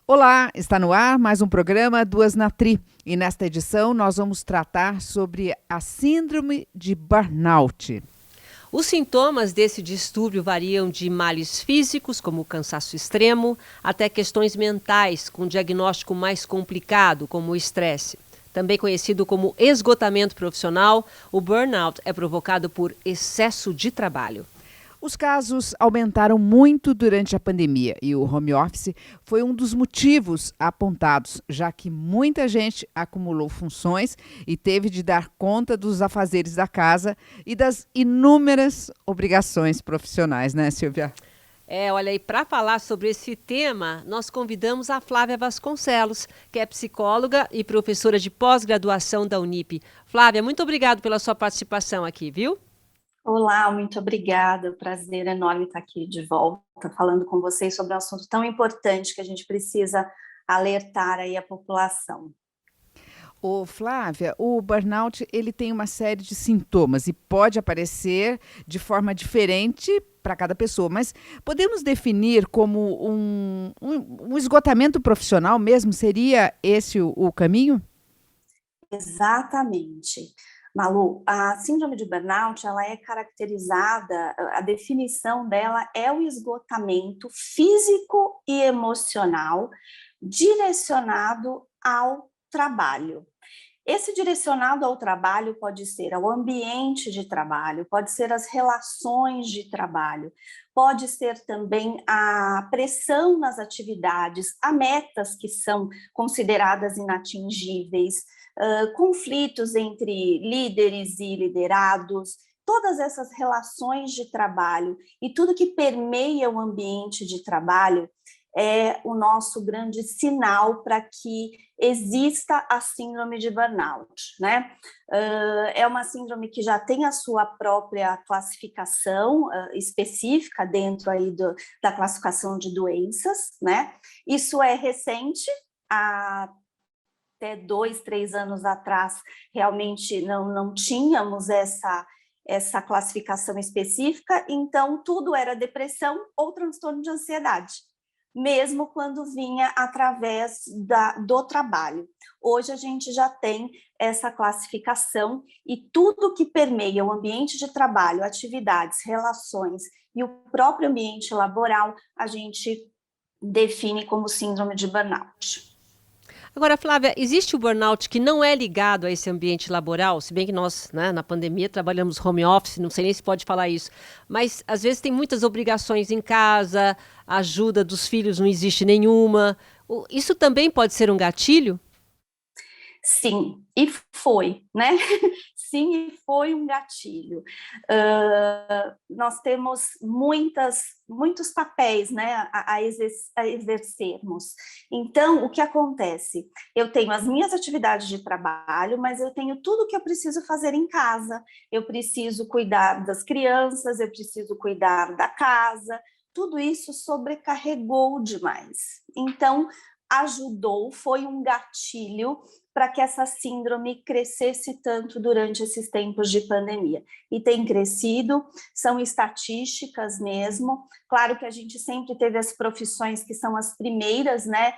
Olá, está no ar mais um programa Duas na Tri. E nesta edição nós vamos tratar sobre a síndrome de burnout. Os sintomas desse distúrbio variam de males físicos, como o cansaço extremo, até questões mentais, com diagnóstico mais complicado, como o estresse. Também conhecido como esgotamento profissional, o burnout é provocado por excesso de trabalho. Os casos aumentaram muito durante a pandemia e o home office foi um dos motivos apontados, já que muita gente acumulou funções e teve de dar conta dos afazeres da casa e das inúmeras obrigações profissionais, né, Silvia? Olha, e para falar sobre esse tema, nós convidamos a Flávia Vasconcelos, que é psicóloga e professora de pós-graduação da Unip. Flávia, muito obrigado pela sua participação aqui, viu? Olá, muito obrigada. Prazer enorme estar aqui de volta, falando com vocês sobre um assunto tão importante que a gente precisa alertar aí a população. Ô, Flávia, o burnout ele tem uma série de sintomas e pode aparecer de forma diferente para cada pessoa, mas podemos definir como um esgotamento profissional mesmo? Seria esse o caminho? Exatamente. Malu, a síndrome de burnout, ela é caracterizada, a definição dela é o esgotamento físico e emocional direcionado ao trabalho. Esse direcionado ao trabalho pode ser ao ambiente de trabalho, pode ser as relações de trabalho, pode ser também a pressão nas atividades, a metas que são consideradas inatingíveis, conflitos entre líderes e liderados, todas essas relações de trabalho e tudo que permeia o ambiente de trabalho é o nosso grande sinal para que exista a síndrome de burnout, né? É uma síndrome que já tem a sua própria classificação específica dentro aí da classificação de doenças, né? Isso é recente, até 2, 3 anos atrás, realmente não tínhamos essa classificação específica, então tudo era depressão ou transtorno de ansiedade, mesmo quando vinha através do trabalho. Hoje a gente já tem essa classificação e tudo que permeia o ambiente de trabalho, atividades, relações e o próprio ambiente laboral, a gente define como síndrome de burnout. Agora, Flávia, existe o burnout que não é ligado a esse ambiente laboral? Se bem que nós, né, na pandemia, trabalhamos home office, não sei nem se pode falar isso, mas às vezes tem muitas obrigações em casa, a ajuda dos filhos não existe nenhuma. Isso também pode ser um gatilho? Sim, e foi, né? Sim, e foi um gatilho. Nós temos muitos papéis, né, a exercermos. Então, o que acontece? Eu tenho as minhas atividades de trabalho, mas eu tenho tudo que eu preciso fazer em casa. Eu preciso cuidar das crianças, eu preciso cuidar da casa. Tudo isso sobrecarregou demais. Então, ajudou, foi um gatilho para que essa síndrome crescesse tanto durante esses tempos de pandemia. E tem crescido, são estatísticas mesmo. Claro que a gente sempre teve as profissões que são as primeiras, né,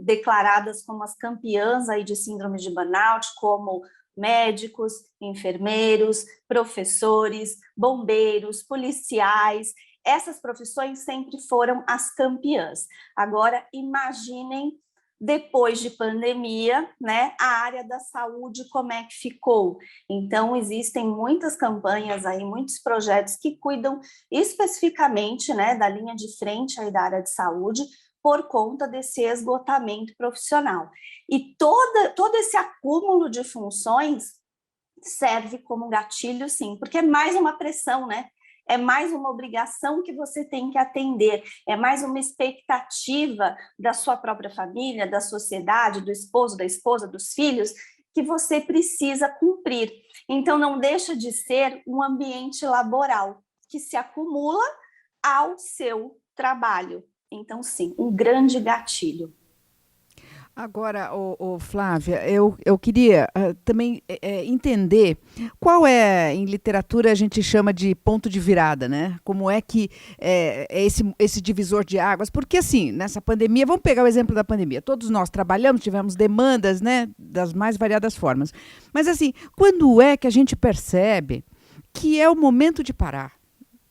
declaradas como as campeãs aí de síndrome de burnout, como médicos, enfermeiros, professores, bombeiros, policiais. Essas profissões sempre foram as campeãs. Agora, imaginem depois de pandemia, né, a área da saúde, como é que ficou? Então, existem muitas campanhas aí, muitos projetos que cuidam especificamente, né, da linha de frente aí da área de saúde, por conta desse esgotamento profissional. E todo esse acúmulo de funções serve como gatilho, sim, porque é mais uma pressão, né? É mais uma obrigação que você tem que atender, é mais uma expectativa da sua própria família, da sociedade, do esposo, da esposa, dos filhos, que você precisa cumprir. Então, não deixa de ser um ambiente laboral que se acumula ao seu trabalho. Então, sim, um grande gatilho. Agora, Flávia, eu queria também entender qual é, em literatura, a gente chama de ponto de virada, né? Como é que é esse divisor de águas? Porque, assim, nessa pandemia, vamos pegar o exemplo da pandemia, todos nós trabalhamos, tivemos demandas, né, das mais variadas formas. Mas, assim, quando é que a gente percebe que é o momento de parar?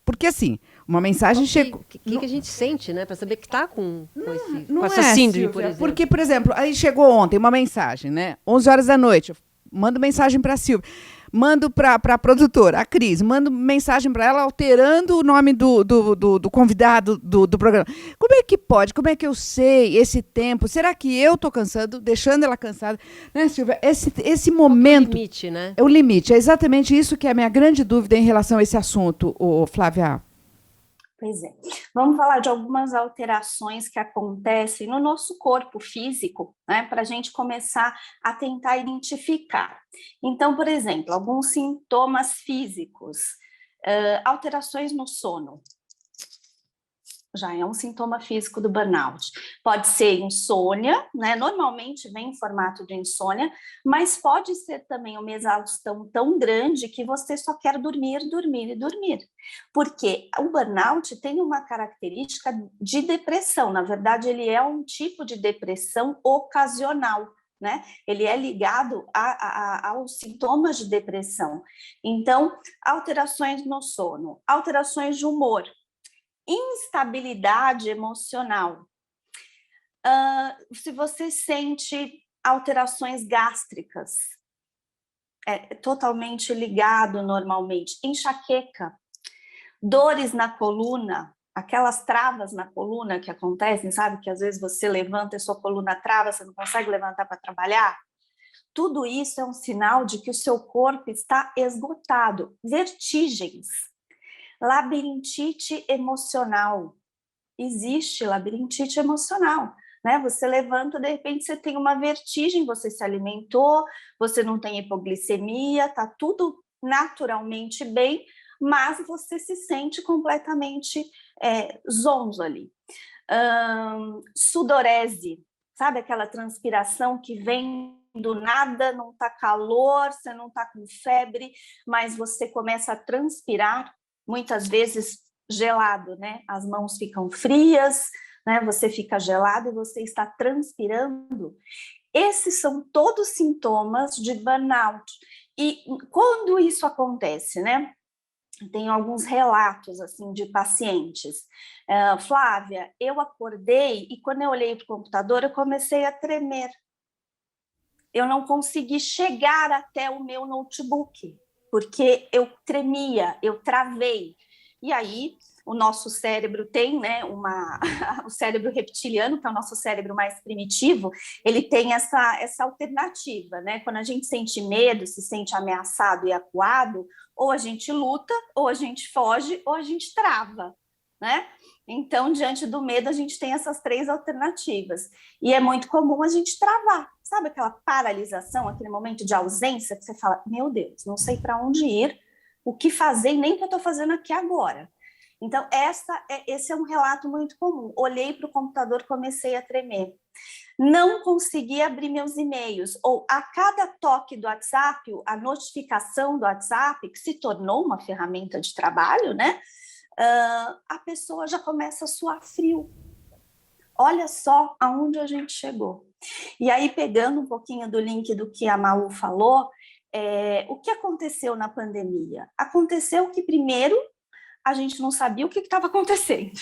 Porque, assim, uma mensagem chegou. O que a gente sente, né? Para saber que está Não com essa é, síndrome, Silvia, por exemplo. porque, por exemplo, aí chegou ontem uma mensagem, né? 11 horas da noite, eu mando mensagem para a Silvia, mando para a produtora, a Cris, mando mensagem para ela alterando o nome do convidado do programa. Como é que pode? Como é que eu sei esse tempo? Será que eu estou cansando, deixando ela cansada? Né, Silvia? Esse momento... É o limite, né? É o limite, é exatamente isso que é a minha grande dúvida em relação a esse assunto, Flávia. Pois é. Vamos falar de algumas alterações que acontecem no nosso corpo físico, né, para a gente começar a tentar identificar. Então, por exemplo, alguns sintomas físicos, alterações no sono. Já é um sintoma físico do burnout. Pode ser insônia, né? Normalmente vem em formato de insônia, mas pode ser também uma exaustão tão grande que você só quer dormir, dormir e dormir. Porque o burnout tem uma característica de depressão, na verdade ele é um tipo de depressão ocasional, né? Ele é ligado aos sintomas de depressão. Então, alterações no sono, alterações de humor, instabilidade emocional. Se você sente alterações gástricas, é totalmente ligado normalmente. Enxaqueca, dores na coluna, aquelas travas na coluna que acontecem, sabe? Que às vezes você levanta e sua coluna trava, você não consegue levantar para trabalhar. Tudo isso é um sinal de que o seu corpo está esgotado. Vertigens, labirintite emocional. Existe labirintite emocional, né? Você levanta, de repente você tem uma vertigem, você se alimentou, você não tem hipoglicemia, tá tudo naturalmente bem, mas você se sente completamente zonzo ali. Sudorese, sabe aquela transpiração que vem do nada, não tá calor, você não tá com febre, mas você começa a transpirar, muitas vezes gelado, né? As mãos ficam frias, né? Você fica gelado e você está transpirando. Esses são todos sintomas de burnout. E quando isso acontece, né? Tem alguns relatos assim de pacientes. Flávia, eu acordei e quando eu olhei para o computador, eu comecei a tremer. Eu não consegui chegar até o meu notebook, porque eu tremia, eu travei. E aí, o nosso cérebro tem, né, o cérebro reptiliano, que é o nosso cérebro mais primitivo, ele tem essa alternativa, né? Quando a gente sente medo, se sente ameaçado e acuado, ou a gente luta, ou a gente foge, ou a gente trava, né? Então, diante do medo, a gente tem essas três alternativas. E é muito comum a gente travar. Sabe aquela paralisação, aquele momento de ausência, que você fala, meu Deus, não sei para onde ir, o que fazer e nem o que eu estou fazendo aqui agora. Então, esse é um relato muito comum. Olhei para o computador, comecei a tremer. Não consegui abrir meus e-mails. Ou a cada toque do WhatsApp, a notificação do WhatsApp, que se tornou uma ferramenta de trabalho, né? A pessoa já começa a suar frio. Olha só aonde a gente chegou. E aí, pegando um pouquinho do link do que a Malu falou, o que aconteceu na pandemia? Aconteceu que, primeiro, a gente não sabia o que estava acontecendo.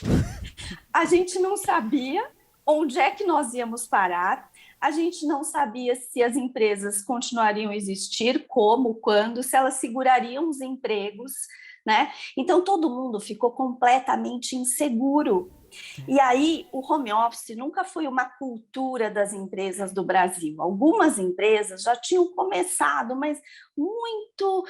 A gente não sabia onde é que nós íamos parar, a gente não sabia se as empresas continuariam a existir, como, quando, se elas segurariam os empregos, né? Então, todo mundo ficou completamente inseguro. E aí, o home office nunca foi uma cultura das empresas do Brasil. Algumas empresas já tinham começado, mas muito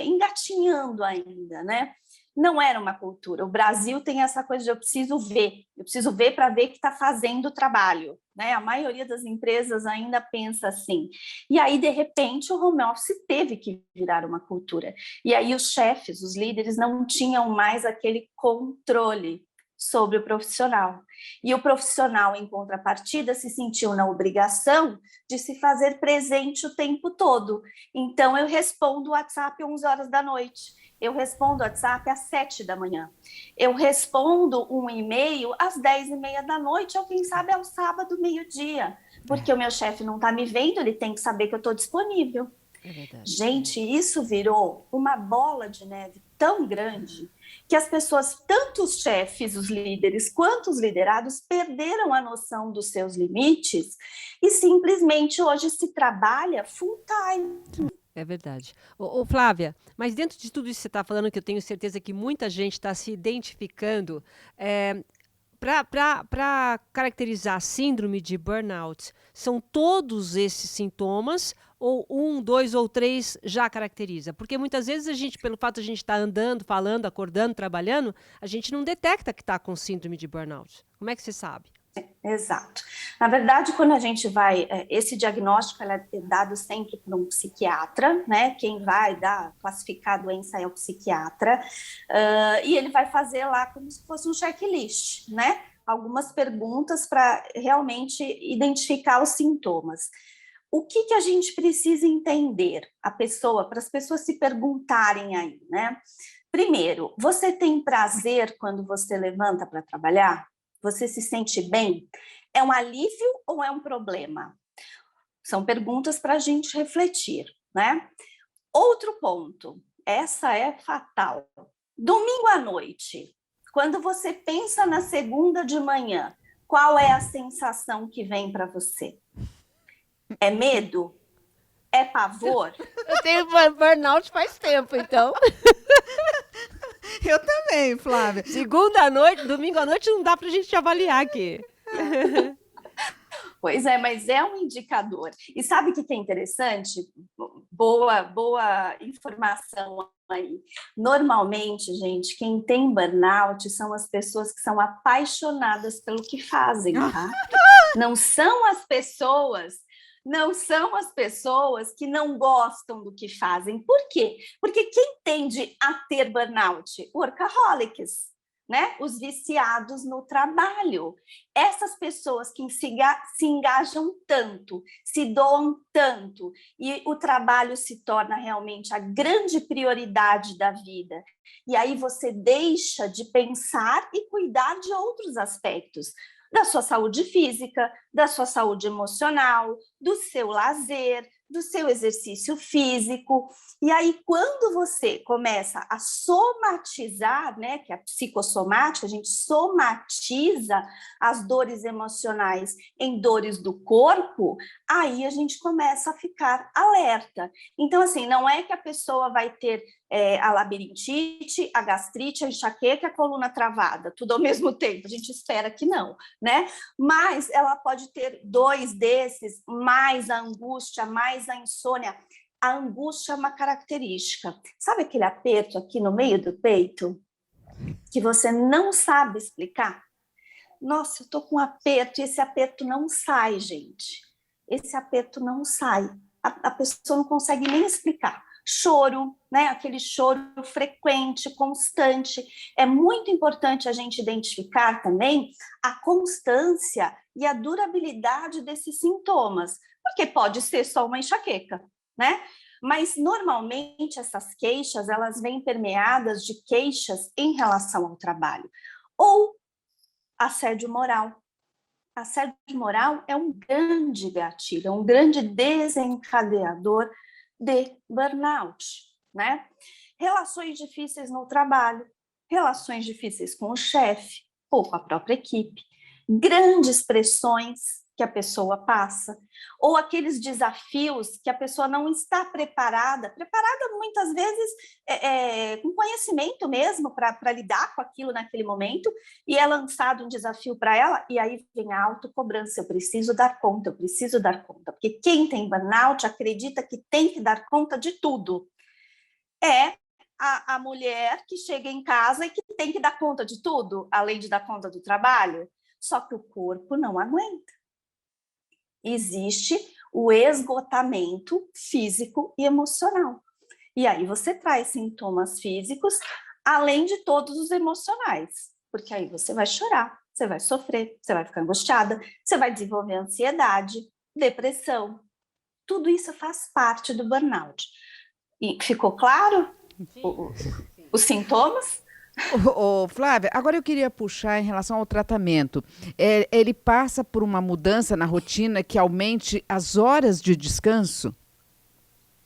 engatinhando ainda, né? Não era uma cultura. O Brasil tem essa coisa de eu preciso ver para ver que está fazendo o trabalho, né? A maioria das empresas ainda pensa assim. E aí, de repente, o home office teve que virar uma cultura. E aí os chefes, os líderes não tinham mais aquele controle sobre o profissional. E o profissional, em contrapartida, se sentiu na obrigação de se fazer presente o tempo todo. Então, eu respondo o WhatsApp às 11 horas da noite, eu respondo o WhatsApp às 7 da manhã, eu respondo um e-mail às 10h30 da noite, ou quem sabe ao sábado, meio-dia, porque o meu chefe não está me vendo, ele tem que saber que eu estou disponível. É verdade. Gente, isso virou uma bola de neve tão grande que as pessoas, tanto os chefes, os líderes, quanto os liderados, perderam a noção dos seus limites e simplesmente hoje se trabalha full time. É verdade. Ô, Flávia, mas dentro de tudo isso que você está falando, que eu tenho certeza que muita gente está se identificando, para caracterizar a síndrome de burnout, são todos esses sintomas ou 1, 2 ou 3 já caracteriza? Porque muitas vezes a gente, pelo fato de a gente estar andando, falando, acordando, trabalhando, a gente não detecta que está com síndrome de burnout. Como é que você sabe? Exato. Na verdade, quando a gente vai, esse diagnóstico é dado sempre por um psiquiatra, né? Quem vai classificar a doença é o psiquiatra, e ele vai fazer lá como se fosse um checklist, né? Algumas perguntas para realmente identificar os sintomas. O que a gente precisa entender para as pessoas se perguntarem aí, né? Primeiro, você tem prazer quando você levanta para trabalhar? Você se sente bem? É um alívio ou é um problema? São perguntas para a gente refletir, né? Outro ponto, essa é fatal. Domingo à noite, quando você pensa na segunda de manhã, qual é a sensação que vem para você? É medo? É pavor? Eu tenho burnout faz tempo, então. Eu também, Flávia. Segunda à noite, domingo à noite não dá para a gente avaliar aqui. Pois é, mas é um indicador. E sabe o que é interessante? Boa informação aí. Normalmente, gente, quem tem burnout são as pessoas que são apaixonadas pelo que fazem, tá? Não são as pessoas que não gostam do que fazem. Por quê? Porque quem tende a ter burnout? Workaholics, né? Os viciados no trabalho. Essas pessoas que se engajam tanto, se doam tanto, e o trabalho se torna realmente a grande prioridade da vida. E aí você deixa de pensar e cuidar de outros aspectos, da sua saúde física, da sua saúde emocional, do seu lazer, do seu exercício físico. E aí, quando você começa a somatizar, né, que é a psicossomática, a gente somatiza as dores emocionais em dores do corpo, aí a gente começa a ficar alerta. Então, assim, não é que a pessoa vai ter a labirintite, a gastrite, a enxaqueca e a coluna travada, tudo ao mesmo tempo, a gente espera que não, né? Mas ela pode ter 2 desses, mais a angústia, mais a insônia. A angústia é uma característica. Sabe aquele aperto aqui no meio do peito? Que você não sabe explicar? Nossa, eu tô com um aperto e esse aperto não sai, gente. Esse aperto não sai. A pessoa não consegue nem explicar. Choro, né? Aquele choro frequente, constante. É muito importante a gente identificar também a constância e a durabilidade desses sintomas, porque pode ser só uma enxaqueca, né? Mas normalmente essas queixas, elas vêm permeadas de queixas em relação ao trabalho. Ou assédio moral. Assédio moral é um grande gatilho, é um grande desencadeador de burnout, né? Relações difíceis no trabalho, relações difíceis com o chefe ou com a própria equipe, grandes pressões que a pessoa passa, ou aqueles desafios que a pessoa não está preparada muitas vezes com conhecimento mesmo para lidar com aquilo naquele momento, e é lançado um desafio para ela, e aí vem a autocobrança, eu preciso dar conta, porque quem tem burnout acredita que tem que dar conta de tudo. É a mulher que chega em casa e que tem que dar conta de tudo, além de dar conta do trabalho, só que o corpo não aguenta. Existe o esgotamento físico e emocional. E aí você traz sintomas físicos, além de todos os emocionais. porque aí você vai chorar, você vai sofrer, você vai ficar angustiada, você vai desenvolver ansiedade, depressão. Tudo isso faz parte do burnout. E ficou claro os sintomas? Flávia, agora eu queria puxar em relação ao tratamento. Ele passa por uma mudança na rotina que aumente as horas de descanso?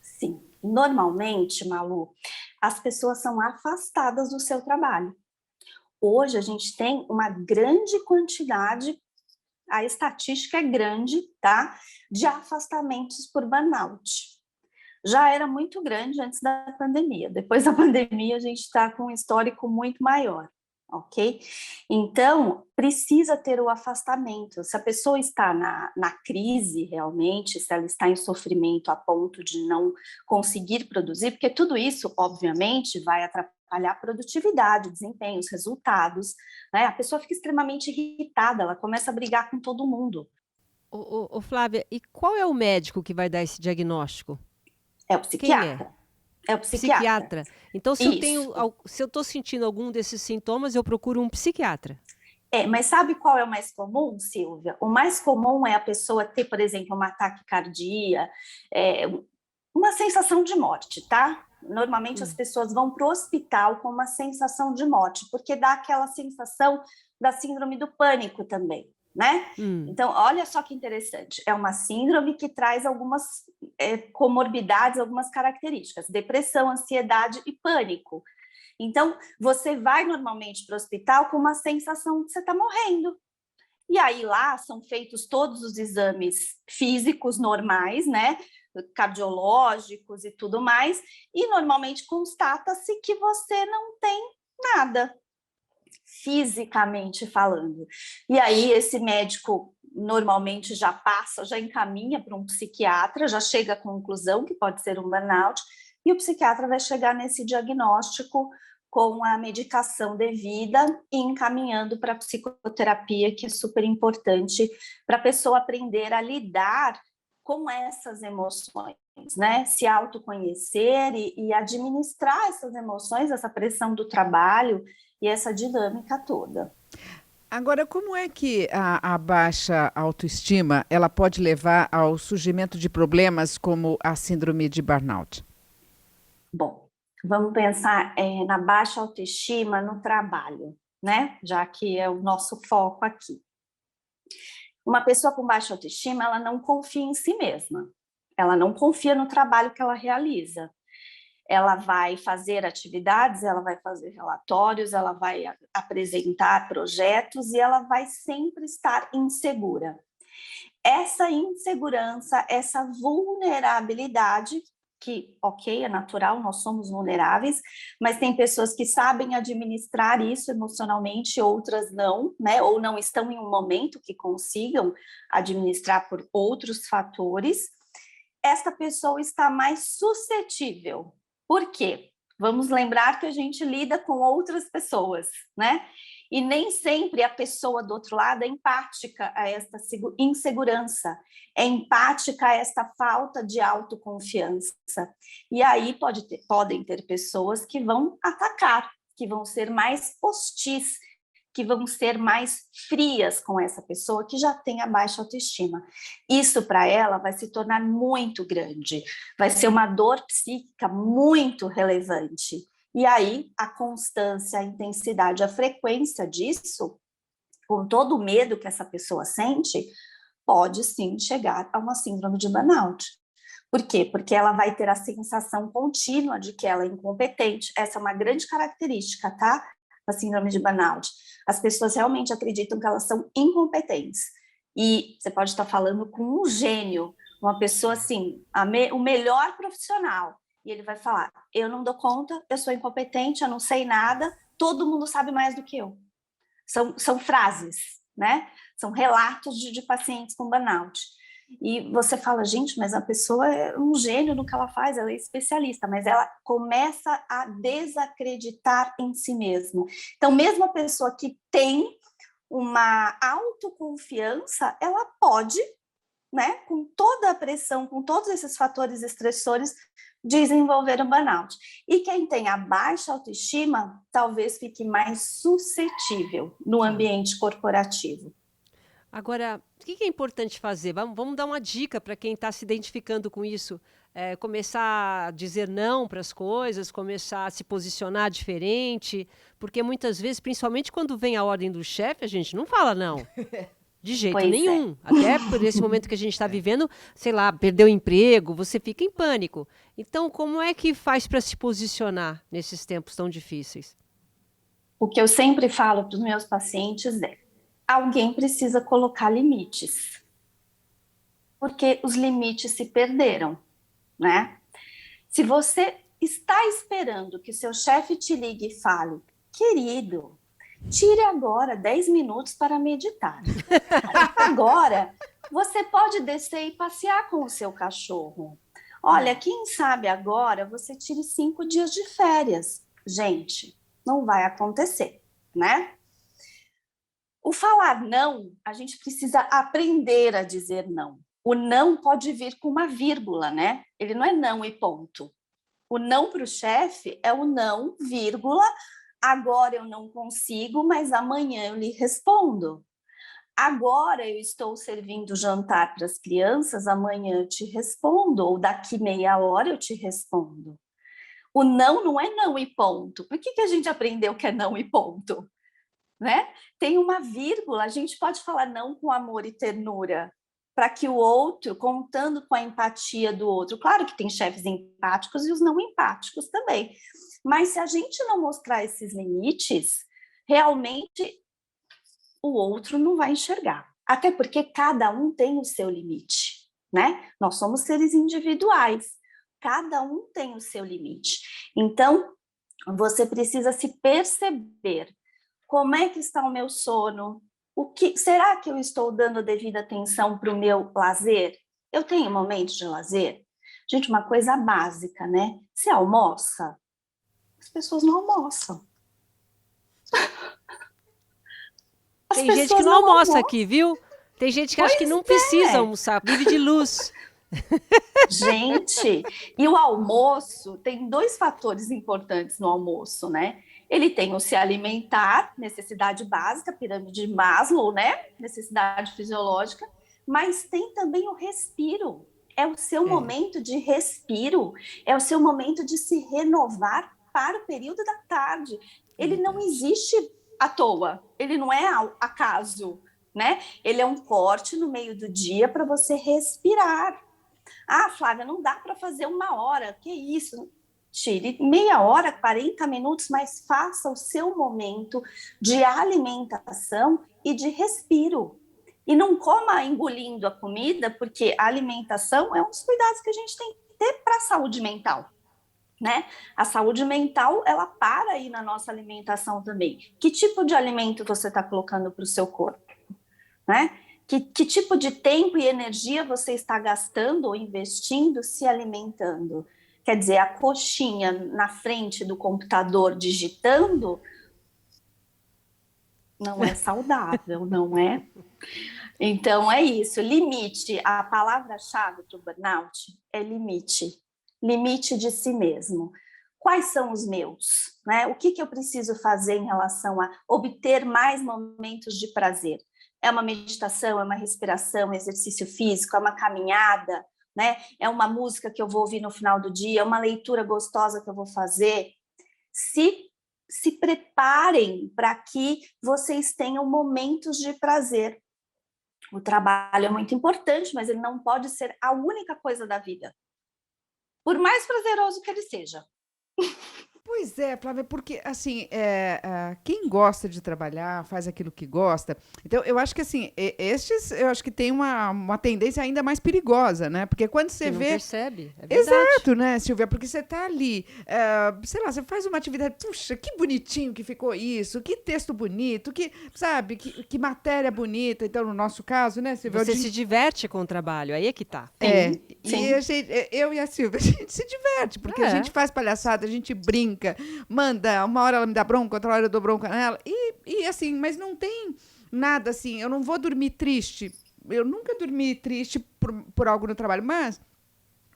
Sim. Normalmente, Malu, as pessoas são afastadas do seu trabalho. Hoje a gente tem uma grande quantidade, a estatística é grande, tá? De afastamentos por burnout. Já era muito grande antes da pandemia. Depois da pandemia, a gente está com um histórico muito maior, ok? Então, precisa ter o afastamento. Se a pessoa está na crise realmente, se ela está em sofrimento a ponto de não conseguir produzir, porque tudo isso, obviamente, vai atrapalhar a produtividade, desempenho, os resultados, né? A pessoa fica extremamente irritada, ela começa a brigar com todo mundo. Flávia, e qual é o médico que vai dar esse diagnóstico? É o Quem é? psiquiatra. É o psiquiatra. Psiquiatra. Então, Isso. se eu estou sentindo algum desses sintomas, eu procuro um psiquiatra. Mas sabe qual é o mais comum, Silvia? O mais comum é a pessoa ter, por exemplo, um ataque cardíaco, uma sensação de morte, tá? Normalmente as pessoas vão para o hospital com uma sensação de morte, porque dá aquela sensação da síndrome do pânico também, né? Então, olha só que interessante, é uma síndrome que traz algumas comorbidades, algumas características, depressão, ansiedade e pânico. Então, você vai normalmente para o hospital com uma sensação de que você está morrendo. E aí lá são feitos todos os exames físicos normais, né? Cardiológicos e tudo mais, e normalmente constata-se que você não tem nada, fisicamente falando. E aí esse médico normalmente já passa, já encaminha para um psiquiatra, já chega à conclusão que pode ser um burnout, e o psiquiatra vai chegar nesse diagnóstico com a medicação devida e encaminhando para a psicoterapia, que é super importante para a pessoa aprender a lidar com essas emoções, né? Se autoconhecer e administrar essas emoções, essa pressão do trabalho e essa dinâmica toda. Agora, como é que a baixa autoestima ela pode levar ao surgimento de problemas como a síndrome de burnout? Bom, vamos pensar na baixa autoestima no trabalho, né? Já que é o nosso foco aqui. Uma pessoa com baixa autoestima, ela não confia em si mesma. Ela não confia no trabalho que ela realiza. Ela vai fazer atividades, ela vai fazer relatórios, ela vai apresentar projetos e ela vai sempre estar insegura. Essa insegurança, essa vulnerabilidade, que, ok, é natural, nós somos vulneráveis, mas tem pessoas que sabem administrar isso emocionalmente, outras não, né? Ou não estão em um momento que consigam administrar por outros fatores. Esta pessoa está mais suscetível. Por quê? Vamos lembrar que a gente lida com outras pessoas, né? E nem sempre a pessoa do outro lado é empática a esta insegurança, é empática a esta falta de autoconfiança. E aí podem ter pessoas que vão atacar, que vão ser mais hostis, que vão ser mais frias com essa pessoa que já tem a baixa autoestima. Isso para ela vai se tornar muito grande, vai ser uma dor psíquica muito relevante. E aí, a constância, a intensidade, a frequência disso, com todo o medo que essa pessoa sente, pode sim chegar a uma síndrome de burnout. Por quê? Porque ela vai ter a sensação contínua de que ela é incompetente. Essa é uma grande característica, tá? Da síndrome de burnout. As pessoas realmente acreditam que elas são incompetentes. E você pode estar falando com um gênio, uma pessoa assim, o melhor profissional. E ele vai falar, eu não dou conta, eu sou incompetente, eu não sei nada, todo mundo sabe mais do que eu. São frases, né? São relatos de pacientes com burnout. E você fala, gente, mas a pessoa é um gênio no que ela faz, ela é especialista, mas ela começa a desacreditar em si mesma. Então, mesmo a pessoa que tem uma autoconfiança, ela pode, né, com toda a pressão, com todos esses fatores estressores, desenvolver o burnout. E quem tem a baixa autoestima talvez fique mais suscetível no ambiente corporativo. Agora, o que é importante fazer? Vamos dar uma dica para quem está se identificando com isso. Começar a dizer não para as coisas, começar a se posicionar diferente, porque muitas vezes, principalmente quando vem a ordem do chefe, a gente não fala não. De jeito nenhum. Até por esse momento que a gente está vivendo, sei lá, perdeu o emprego, você fica em pânico. Então, como é que faz para se posicionar nesses tempos tão difíceis? O que eu sempre falo para os meus pacientes é: alguém precisa colocar limites, porque os limites se perderam, né? Se você está esperando que seu chefe te ligue e fale: querido, tire agora 10 minutos para meditar. Agora, você pode descer e passear com o seu cachorro. Olha, quem sabe agora você tire 5 dias de férias. Gente, não vai acontecer, né? O falar não, a gente precisa aprender a dizer não. O não pode vir com uma vírgula, né? Ele não é não e ponto. O não para o chefe é o não, vírgula, agora eu não consigo, mas amanhã eu lhe respondo. Agora eu estou servindo jantar para as crianças, amanhã eu te respondo, ou daqui meia hora eu te respondo. O não é não e ponto. Por que a gente aprendeu que é não e ponto? Né? Tem uma vírgula, a gente pode falar não com amor e ternura, para que o outro, contando com a empatia do outro, claro que tem chefes empáticos e os não empáticos também, mas se a gente não mostrar esses limites, realmente o outro não vai enxergar, até porque cada um tem o seu limite, né? Nós somos seres individuais, cada um tem o seu limite, então você precisa se perceber. Como é que está o meu sono? Será que eu estou dando devida atenção para o meu lazer? Eu tenho momentos de lazer? Gente, uma coisa básica, né? Você almoça? As pessoas não almoçam. Tem gente que não almoça aqui, viu? Tem gente que acha que não precisa almoçar, vive de luz. Gente, e o almoço tem 2 fatores importantes no almoço, né? Ele tem o se alimentar, necessidade básica, pirâmide de Maslow, né? Necessidade fisiológica, mas tem também o respiro. É o seu momento de respiro, é o seu momento de se renovar para o período da tarde. Ele não existe à toa, ele não é acaso, né? Ele é um corte no meio do dia para você respirar. Ah, Flávia, não dá para fazer 1 hora, que isso? Tire meia hora, 40 minutos, mas faça o seu momento de alimentação e de respiro. E não coma engolindo a comida, porque a alimentação é um dos cuidados que a gente tem que ter para a saúde mental, né? A saúde mental, ela para aí na nossa alimentação também. Que tipo de alimento você está colocando para o seu corpo, né? Que tipo de tempo e energia você está gastando ou investindo se alimentando? Quer dizer, a coxinha na frente do computador digitando não é saudável, não é? Então, é isso. Limite. A palavra-chave para o burnout é limite. Limite de si mesmo. Quais são os meus? Né? O que eu preciso fazer em relação a obter mais momentos de prazer? É uma meditação, é uma respiração, é exercício físico, é uma caminhada, né? É uma música que eu vou ouvir no final do dia, é uma leitura gostosa que eu vou fazer. Se preparem para que vocês tenham momentos de prazer. O trabalho é muito importante, mas ele não pode ser a única coisa da vida, por mais prazeroso que ele seja. Pois é, Flávia, porque assim, quem gosta de trabalhar, faz aquilo que gosta. Então, eu acho que assim, eu acho que tem uma tendência ainda mais perigosa, né? Porque quando você não vê. Percebe, é verdade. Exato, né, Silvia? Porque você tá ali, sei lá, você faz uma atividade, puxa, que bonitinho que ficou isso, que texto bonito, que, sabe, que matéria bonita. Então, no nosso caso, né, Silvia? Você se diverte com o trabalho, aí é que tá. Sim. E a gente, eu e a Silvia, a gente se diverte, porque a gente faz palhaçada, a gente brinca, manda, uma hora ela me dá bronca, outra hora eu dou bronca nela, e assim, mas não tem nada assim, eu não vou dormir triste, eu nunca dormi triste por algo no trabalho, mas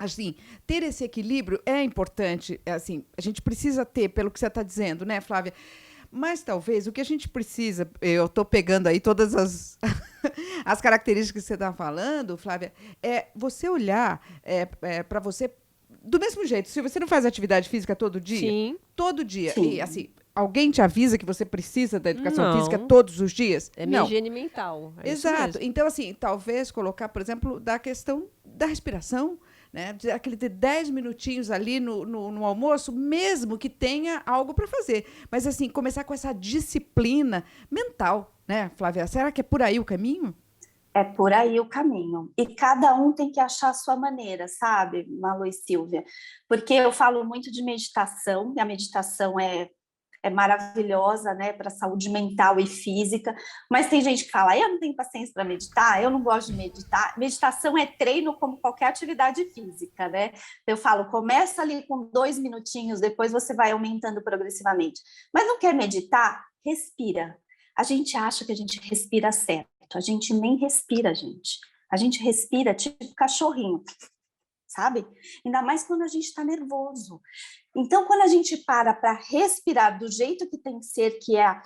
assim, ter esse equilíbrio é importante, assim, a gente precisa ter, pelo que você está dizendo, né, Flávia? Mas talvez o que a gente precisa, eu estou pegando aí todas as, as características que você está falando, Flávia, é você olhar para você do mesmo jeito. Se você não faz atividade física Sim. todo dia, Sim. e assim, alguém te avisa que você precisa da educação Não. física todos os dias? É minha Não. higiene mental. É isso Exato. mesmo. Então, assim, talvez colocar, por exemplo, da questão da respiração, né? Aquele de 10 minutinhos ali no almoço, mesmo que tenha algo para fazer. Mas, assim, começar com essa disciplina mental, né, Flávia? Será que é por aí o caminho? É por aí o caminho. E cada um tem que achar a sua maneira, sabe, Malu e Silvia? Porque eu falo muito de meditação, e a meditação é maravilhosa, né, para a saúde mental e física, mas tem gente que fala, eu não tenho paciência para meditar, eu não gosto de meditar. Meditação é treino como qualquer atividade física, né? Eu falo, começa ali com 2 minutinhos, depois você vai aumentando progressivamente. Mas não quer meditar? Respira. A gente acha que a gente respira certo, a gente nem respira, gente. A gente respira tipo cachorrinho, sabe? Ainda mais quando a gente está nervoso. Então, quando a gente para respirar do jeito que tem que ser, que é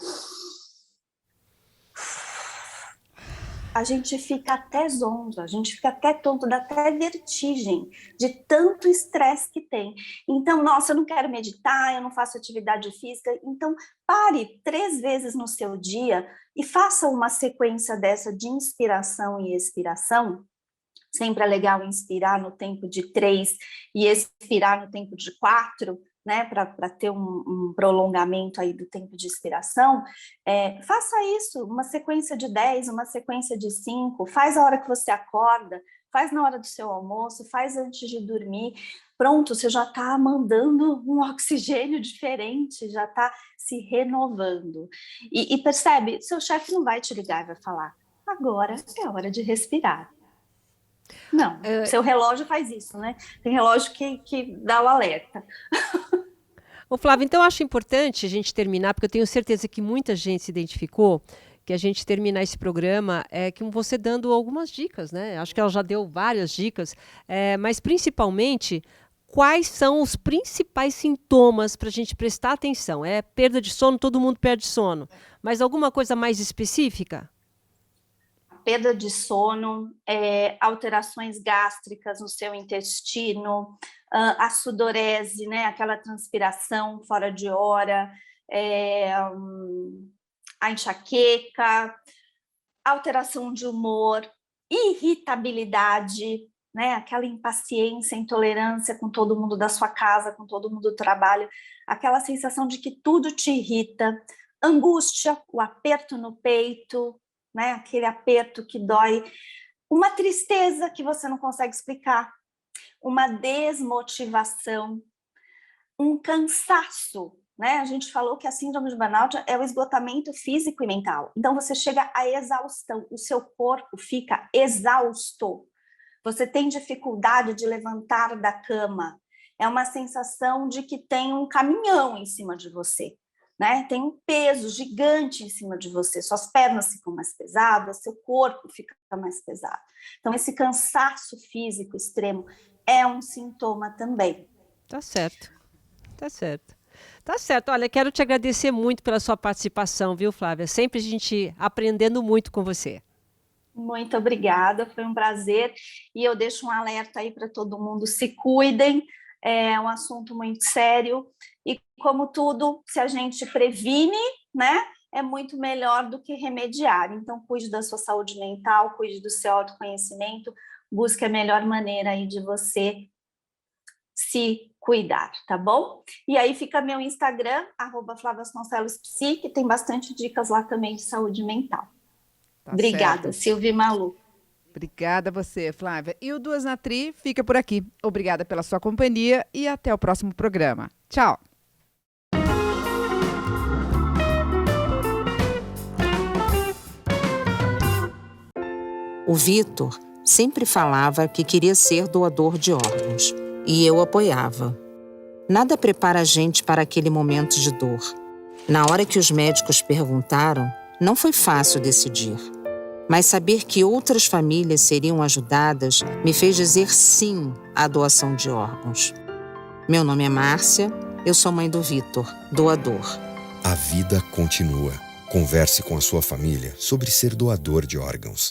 a gente fica até zonzo, a gente fica até tonto, dá até vertigem de tanto estresse que tem. Então, nossa, eu não quero meditar, eu não faço atividade física. Então, pare 3 vezes no seu dia e faça uma sequência dessa de inspiração e expiração. Sempre é legal inspirar no tempo de 3 e expirar no tempo de 4, né, para ter um prolongamento aí do tempo de expiração. Faça isso, uma sequência de 10, uma sequência de 5, faz a hora que você acorda, faz na hora do seu almoço, faz antes de dormir. Pronto, você já está mandando um oxigênio diferente, já está se renovando. E percebe, seu chefe não vai te ligar e vai falar, agora é hora de respirar. Não, seu relógio faz isso, né? Tem relógio que dá o alerta. Ô, Flávia, então eu acho importante a gente terminar, porque eu tenho certeza que muita gente se identificou, que a gente terminar esse programa com você dando algumas dicas, né? Acho que ela já deu várias dicas, mas principalmente, quais são os principais sintomas para a gente prestar atenção? É perda de sono, todo mundo perde sono, mas alguma coisa mais específica? Perda de sono, alterações gástricas no seu intestino, a sudorese, né, aquela transpiração fora de hora, a enxaqueca, alteração de humor, irritabilidade, né, aquela impaciência, intolerância com todo mundo da sua casa, com todo mundo do trabalho, aquela sensação de que tudo te irrita, angústia, o aperto no peito, né, aquele aperto que dói, uma tristeza que você não consegue explicar, uma desmotivação, um cansaço, né? A gente falou que a síndrome de burnout é o esgotamento físico e mental. Então você chega à exaustão, o seu corpo fica exausto. Você tem dificuldade de levantar da cama. É uma sensação de que tem um caminhão em cima de você. Né? Tem um peso gigante em cima de você, suas pernas ficam mais pesadas, seu corpo fica mais pesado. Então, esse cansaço físico extremo é um sintoma também. Tá certo, tá certo. Tá certo, olha, quero te agradecer muito pela sua participação, viu, Flávia? Sempre a gente aprendendo muito com você. Muito obrigada, foi um prazer. E eu deixo um alerta aí para todo mundo, se cuidem, é um assunto muito sério. E como tudo, se a gente previne, né, é muito melhor do que remediar. Então, cuide da sua saúde mental, cuide do seu autoconhecimento, busque a melhor maneira aí de você se cuidar, tá bom? E aí fica meu Instagram, @FlaviaVasconcelospsi, que tem bastante dicas lá também de saúde mental. Tá Obrigada, certo. Silvia e Malu. Obrigada a você, Flávia. E o Duas na Tri fica por aqui. Obrigada pela sua companhia e até o próximo programa. Tchau! O Vitor sempre falava que queria ser doador de órgãos, e eu apoiava. Nada prepara a gente para aquele momento de dor. Na hora que os médicos perguntaram, não foi fácil decidir. Mas saber que outras famílias seriam ajudadas me fez dizer sim à doação de órgãos. Meu nome é Márcia, eu sou mãe do Vitor, doador. A vida continua. Converse com a sua família sobre ser doador de órgãos.